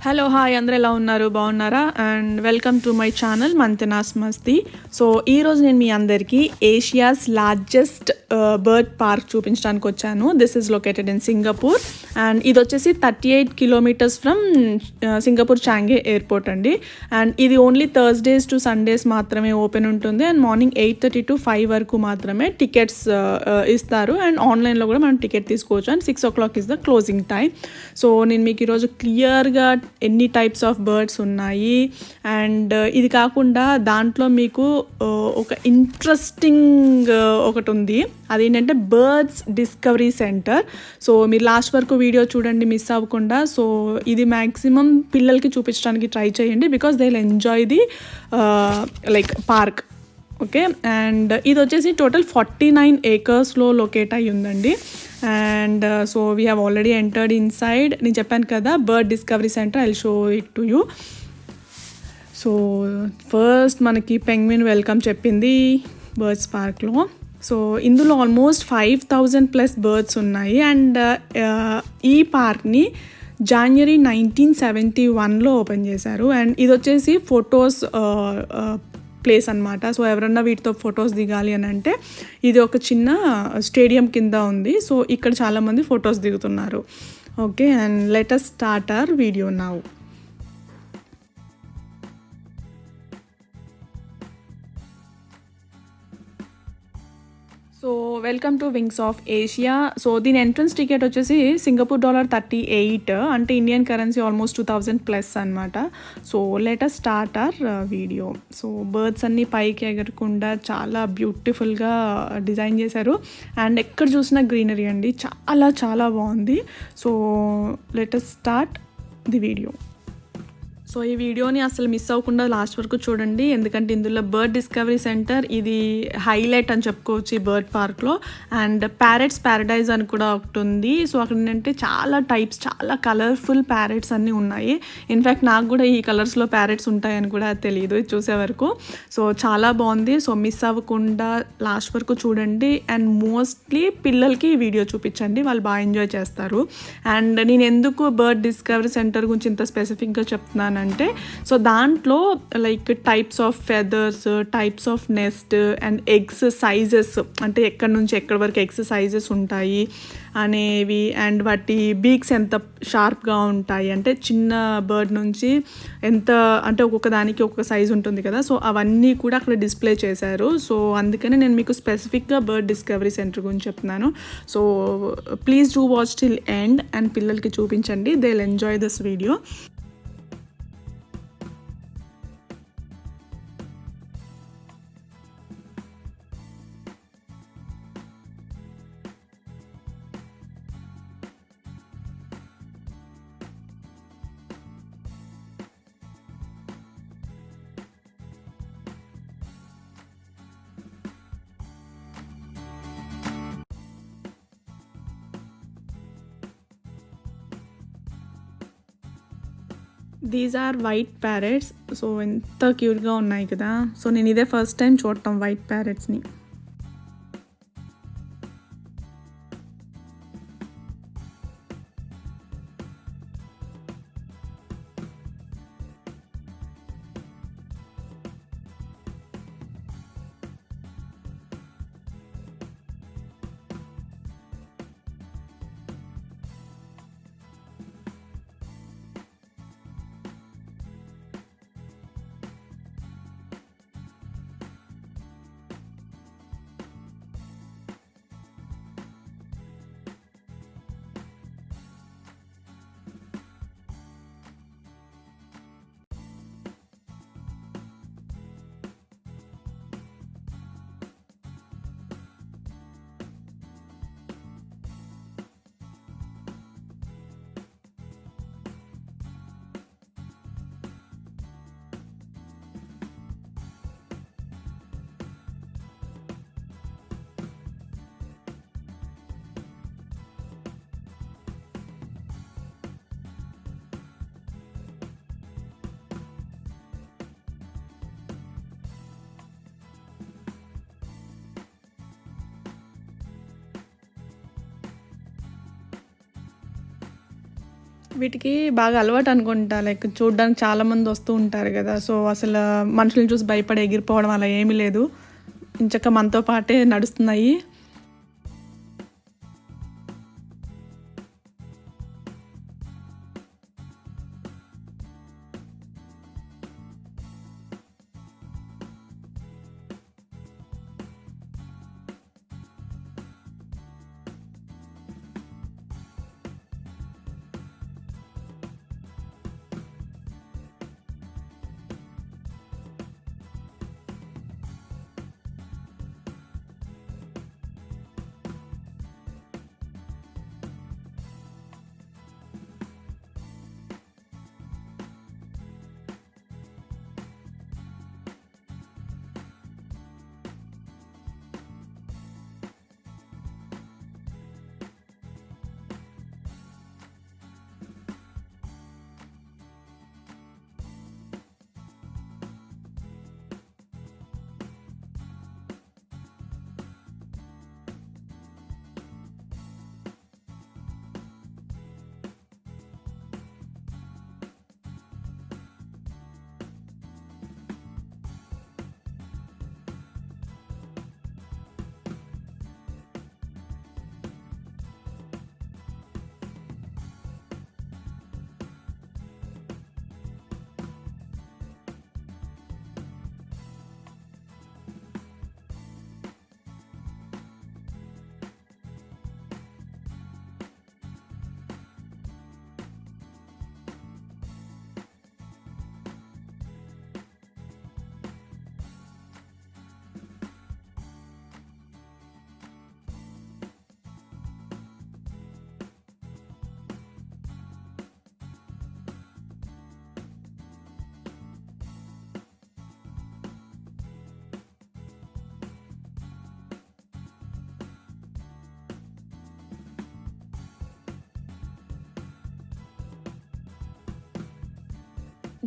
Hello hi అందరూ ఎలా ఉన్నారు బాగున్నారా and welcome to my channel Mantenas Masti. So ఈరోజు నేను మీ అందరికీ ఏషియాస్ లార్జెస్ట్ బర్డ్ పార్క్ చూపించడానికి వచ్చాను. This is located in Singapore and ఇది వచ్చేసి 38 కిలోమీటర్స్ ఫ్రమ్ సింగపూర్ చాంగే ఎయిర్పోర్ట్ అండి. అండ్ ఇది ఓన్లీ థర్స్డేస్ టు సండేస్ మాత్రమే ఓపెన్ ఉంటుంది అండ్ మార్నింగ్ 8:30 to 5 వరకు మాత్రమే టికెట్స్ ఇస్తారు అండ్ ఆన్లైన్లో కూడా మనం టికెట్ తీసుకోవచ్చు and 6 o'clock is the closing time. So నేను మీకు ఈరోజు క్లియర్గా ఎన్ని టైప్స్ ఆఫ్ బర్డ్స్ ఉన్నాయి అండ్ ఇది కాకుండా దాంట్లో మీకు ఒక ఇంట్రెస్టింగ్ ఒకటి ఉంది, అదేంటంటే బర్డ్స్ డిస్కవరీ సెంటర్. సో మీరు లాస్ట్ వరకు వీడియో చూడండి మిస్ అవ్వకుండా. సో ఇది మ్యాక్సిమం పిల్లలకి చూపించడానికి ట్రై చేయండి because they will enjoy the like park. Okay, and ఇది వచ్చేసి టోటల్ 49 acresలో లొకేట్ అయ్యి ఉందండి. And so we have already entered inside. నేను చెప్పాను కదా bird discovery centre, I will show it to you. So first మనకి పెంగ్విన్ వెల్కమ్ చెప్పింది birds పార్క్లో. సో ఇందులో ఆల్మోస్ట్ 5,000+ బర్డ్స్ ఉన్నాయి అండ్ ఈ పార్క్ని January 1971లో ఓపెన్ చేశారు. అండ్ ఇది వచ్చేసి ఫొటోస్ ప్లేస్ అనమాట. సో ఎవరన్నా వీటితో ఫొటోస్ దిగాలి అని అంటే ఇది ఒక చిన్న స్టేడియం కింద ఉంది. సో ఇక్కడ చాలామంది ఫొటోస్ దిగుతున్నారు. Okay, and let us start our video now. So welcome to wings of Asia. So దీని ఎంట్రన్స్ టికెట్ వచ్చేసి సింగపూర్ $38, అంటే ఇండియన్ కరెన్సీ ఆల్మోస్ట్ 2,000+ అనమాట. So let us start our video. So birds అన్నీ పైకి ఎగరకుండా చాలా బ్యూటిఫుల్గా డిజైన్ చేశారు అండ్ ఎక్కడ చూసినా గ్రీనరీ అండి, చాలా చాలా బాగుంది. So let us start the video. So ఈ వీడియోని అసలు మిస్ అవ్వకుండా లాస్ట్ వరకు చూడండి, ఎందుకంటే ఇందులో బర్డ్ డిస్కవరీ సెంటర్ ఇది హైలైట్ అని చెప్పుకోవచ్చు ఈ బర్డ్ పార్క్లో. అండ్ ప్యారెట్స్ ప్యారడైజ్ అని కూడా ఒకటి ఉంది. సో అక్కడ ఏంటంటే చాలా టైప్స్, చాలా కలర్ఫుల్ ప్యారెట్స్ అన్నీ ఉన్నాయి. ఇన్ఫ్యాక్ట్ నాకు కూడా ఈ కలర్స్లో ప్యారెట్స్ ఉంటాయని కూడా తెలియదు చూసే వరకు. సో చాలా బాగుంది. సో మిస్ అవ్వకుండా లాస్ట్ వరకు చూడండి అండ్ మోస్ట్లీ పిల్లలకి ఈ వీడియో చూపించండి, వాళ్ళు బాగా ఎంజాయ్ చేస్తారు. అండ్ నేను ఎందుకు బర్డ్ డిస్కవరీ సెంటర్ గురించి ఇంత స్పెసిఫిక్గా చెప్తున్నాను అంటే, సో దాంట్లో like types of feathers, types of nest and eggs sizes, అంటే ఎక్కడి నుంచి ఎక్కడి వరకు ఎగ్స్ సైజెస్ ఉంటాయి అనేవి అండ్ వాటి బీక్స్ ఎంత షార్ప్గా ఉంటాయి, అంటే చిన్న బర్డ్ నుంచి ఎంత, అంటే ఒక్కొక్క దానికి ఒక్కొక్క సైజ్ ఉంటుంది కదా. సో అవన్నీ కూడా అక్కడ డిస్ప్లే చేశారు. సో అందుకని నేను మీకు స్పెసిఫిక్గా బర్డ్ డిస్కవరీ సెంటర్ గురించి చెప్తున్నాను. So please do watch till end and పిల్లలకి చూపించండి, they will enjoy this video. These are white parrots. So ఎంత క్యూట్గా ఉన్నాయి కదా. సో నేను ఇదే ఫస్ట్ టైం చూడటం వైట్ ప్యారెట్స్ని. వీటికి బాగా అలవాటు అనుకుంటా. లైక్ చూడ్డానికి చాలామంది వస్తూ ఉంటారు కదా! సో, అసలు మనుషుల్ని చూసి భయపడి ఎగిరిపోవడం అలా ఏమీ లేదు. ఇంచక్క మనతో పాటే నడుస్తున్నాయి.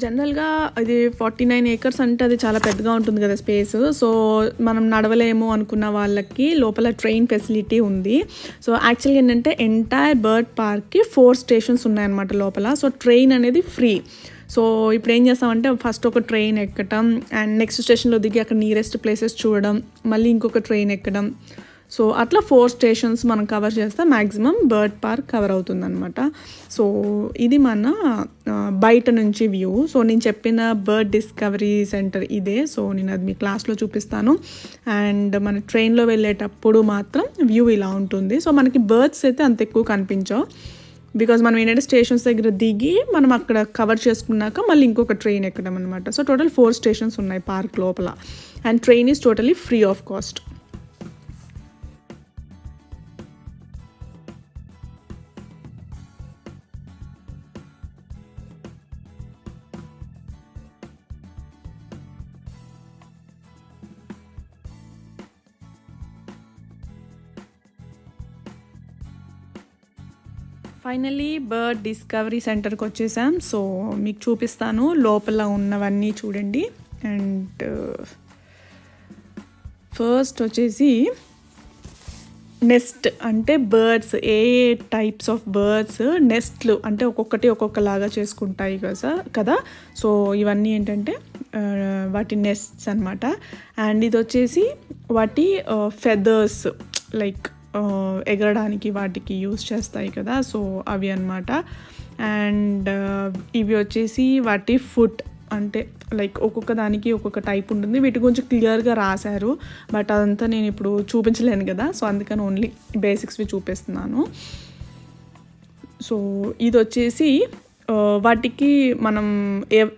జనరల్‌గా అది 49 ఏకర్స్ అంటే అది చాలా పెద్దగా ఉంటుంది కదా స్పేస్. సో, మనం నడవలేము అనుకున్న వాళ్ళకి లోపల ట్రైన్ ఫెసిలిటీ ఉంది. సో, యాక్చువల్‌గా ఏంటంటే ఎంటైర్ బర్డ్ పార్క్‌కి 4 స్టేషన్స్ ఉన్నాయన్నమాట లోపల. సో, ట్రైన్ అనేది ఫ్రీ. సో, ఇప్పుడు ఏం చేస్తామంటే ఫస్ట్ ఒక ట్రైన్ ఎక్కటం అండ్ నెక్స్ట్ స్టేషన్‌లో దిగి అక్కడ నియరెస్ట్ ప్లేసెస్ చూడడం, మళ్ళీ ఇంకొక ట్రైన్ ఎక్కడం. సో, అట్లా 4 స్టేషన్స్ మనం కవర్ చేస్తే మ్యాక్సిమం బర్డ్ పార్క్ కవర్ అవుతుందన్నమాట. సో, ఇది మన బయట నుంచి వ్యూ. సో, నేను చెప్పిన బర్డ్ డిస్కవరీ సెంటర్ ఇదే. సో, నేను అది మీ క్లాస్లో చూపిస్తాను. అండ్ మన ట్రైన్లో వెళ్ళేటప్పుడు మాత్రం వ్యూ ఇలా ఉంటుంది. సో, మనకి బర్డ్స్ అయితే అంత ఎక్కువ కనిపించవు. బికాజ్ మనం ఏంటంటే స్టేషన్స్ దగ్గర దిగి మనం అక్కడ కవర్ చేసుకున్నాక మళ్ళీ ఇంకొక ట్రైన్ ఎక్కడం అనమాట. సో, టోటల్ 4 స్టేషన్స్ ఉన్నాయి పార్క్ లోపల. And train is totally free of cost. Finally bird discovery సెంటర్కి వచ్చేసాం. సో, మీకు చూపిస్తాను లోపల ఉన్నవన్నీ చూడండి. అండ్ ఫస్ట్ వచ్చేసి నెస్ట్ అంటే బర్డ్స్ ఏ టైప్స్ ఆఫ్ బర్డ్స్ నెస్ట్లు అంటే ఒక్కొక్కటి ఒక్కొక్కలాగా చేసుకుంటాయి కదా. సో, ఇవన్నీ ఏంటంటే వాటి నెస్ట్స్ అనమాట. అండ్ ఇది వచ్చేసి వాటి ఫెదర్స్ లైక్ ఎగరడానికి వాటికి యూస్ చేస్తాయి కదా. సో, అవి అన్నమాట. అండ్ ఇవి వచ్చేసి వాటి ఫుట్ అంటే లైక్ ఒక్కొక్క దానికి ఒక్కొక్క టైప్ ఉంటుంది. వీటి గురించి క్లియర్గా రాశారు, బట్ అదంతా నేను ఇప్పుడు చూపించలేను కదా. సో, అందుకని ఓన్లీ బేసిక్స్వి చూపిస్తున్నాను. సో, ఇది వచ్చేసి వాటికి మనం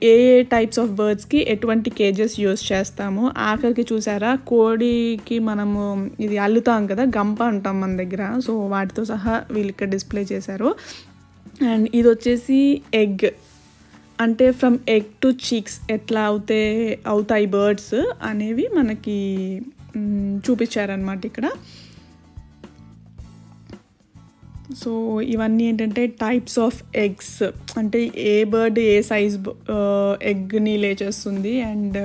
ఏ టైప్స్ ఆఫ్ బర్డ్స్కి ఎటువంటి కేజెస్ యూస్ చేస్తాము. ఆఖరికి చూసారా కోడికి మనము ఇది అల్లుతాం కదా, గంప అంటాం మన దగ్గర. సో, వాటితో సహా వీళ్ళు ఇక్కడ డిస్ప్లే చేశారు. అండ్ ఇది వచ్చేసి ఎగ్ అంటే ఫ్రమ్ ఎగ్ టు చిక్స్ ఎట్లా అవుతాయి బర్డ్స్ అనేవి మనకి చూపించారనమాట ఇక్కడ. సో, ఇవన్నీ ఏంటంటే టైప్స్ ఆఫ్ ఎగ్స్ అంటే ఏ బర్డ్ ఏ సైజ్ ఎగ్ని లే చేస్తుంది అండ్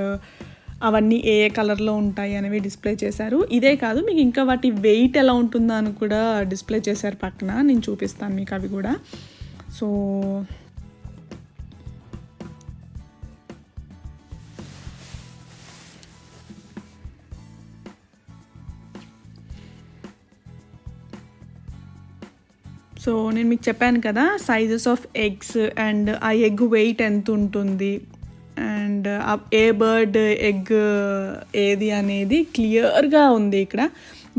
అవన్నీ ఏ కలర్లో ఉంటాయి అనేవి డిస్ప్లే చేశారు. ఇదే కాదు మీకు ఇంకా వాటి వెయిట్ ఎలా ఉంటుందో అని కూడా డిస్ప్లే చేశారు పక్కన. నేను చూపిస్తాను మీకు అవి కూడా. సో నేను మీకు చెప్పాను కదా సైజెస్ ఆఫ్ ఎగ్స్ అండ్ ఆ ఎగ్ వెయిట్ ఎంత ఉంటుంది అండ్ ఏ బర్డ్ ఎగ్ ఏది అనేది క్లియర్గా ఉంది ఇక్కడ.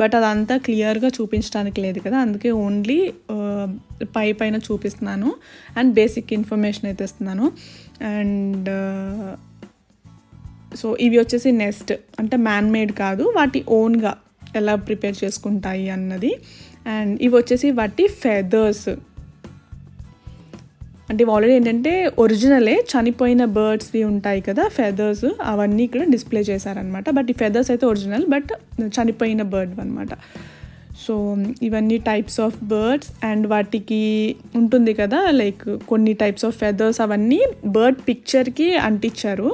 బట్ అదంతా క్లియర్గా చూపించడానికి లేదు కదా, అందుకే ఓన్లీ పైన చూపిస్తున్నాను అండ్ బేసిక్ ఇన్ఫర్మేషన్ అయితే ఇస్తున్నాను. అండ్ సో ఇవి వచ్చేసి నెస్ట్ అంటే మ్యాన్ మేడ్ కాదు, వాటి ఓన్గా ఎలా ప్రిపేర్ చేసుకుంటాయి అన్నది. అండ్ ఇవి వచ్చేసి వాటి ఫెదర్స్, అంటే ఆల్రెడీ ఏంటంటే ఒరిజినలే చనిపోయిన బర్డ్స్వి ఉంటాయి కదా ఫెదర్స్, అవన్నీ ఇక్కడ డిస్ప్లే చేశారనమాట. బట్ ఈ ఫెదర్స్ అయితే ఒరిజినల్, బట్ చనిపోయిన బర్డ్ అనమాట. సో ఇవన్నీ టైప్స్ ఆఫ్ బర్డ్స్ అండ్ వాటికి ఉంటుంది కదా లైక్ కొన్ని టైప్స్ ఆఫ్ ఫెదర్స్, అవన్నీ బర్డ్ పిక్చర్కి అంటించారు.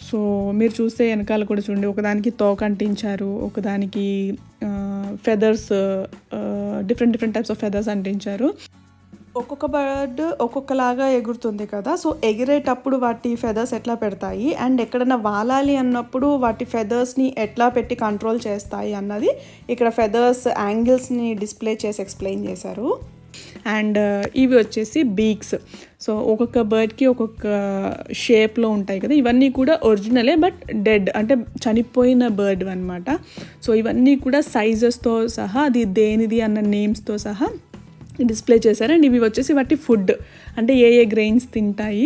సో మీరు చూస్తే వెనకాల కూడా చూడండి, ఒకదానికి తోక అంటించారు, ఒకదానికి feathers different types of feathers అంటించారు. ఒక్కొక్క బర్డ్ ఒక్కొక్కలాగా ఎగురుతుంది కదా, సో ఎగిరేటప్పుడు వాటి ఫెదర్స్ ఎట్లా పెడతాయి అండ్ ఎక్కడైనా వాలాలి అన్నప్పుడు వాటి ఫెదర్స్ని ఎట్లా పెట్టి కంట్రోల్ చేస్తాయి అన్నది ఇక్కడ ఫెదర్స్ యాంగిల్స్ని డిస్ప్లే చేసి ఎక్స్ప్లెయిన్ చేశారు. అండ్ ఇవి వచ్చేసి బీక్స్. సో ఒక్కొక్క బర్డ్కి ఒక్కొక్క షేప్లో ఉంటాయి కదా, ఇవన్నీ కూడా ఒరిజినలే బట్ డెడ్ అంటే చనిపోయిన బర్డ్ అనమాట. సో ఇవన్నీ కూడా సైజెస్తో సహా అది దేనిది అన్న నేమ్స్తో సహా డిస్ప్లే చేశారు. అండ్ ఇవి వచ్చేసి వాటి ఫుడ్ అంటే ఏ గ్రెయిన్స్ తింటాయి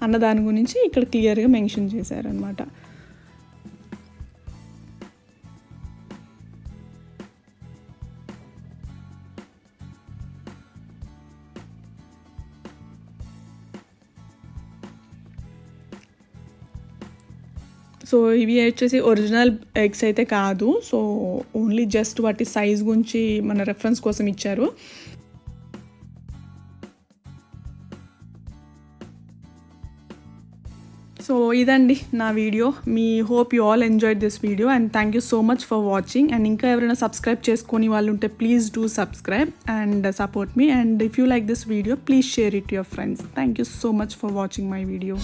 అన్న దాని గురించి ఇక్కడ క్లియర్గా మెన్షన్ చేశారనమాట. సో ఇవి వచ్చేసి ఒరిజినల్ ఎగ్స్ అయితే కాదు, సో ఓన్లీ జస్ట్ వాటి సైజ్ గురించి మన రెఫరెన్స్ కోసం ఇచ్చారు. సో ఇదండి నా video. Me hope you all enjoyed this video and thank you so much for watching. And ఇంకా ఎవరైనా సబ్స్క్రైబ్ చేసుకొని వాళ్ళు ఉంటే please do subscribe and support me. And if you like this video please share it your friends. Thank you so much for watching my video.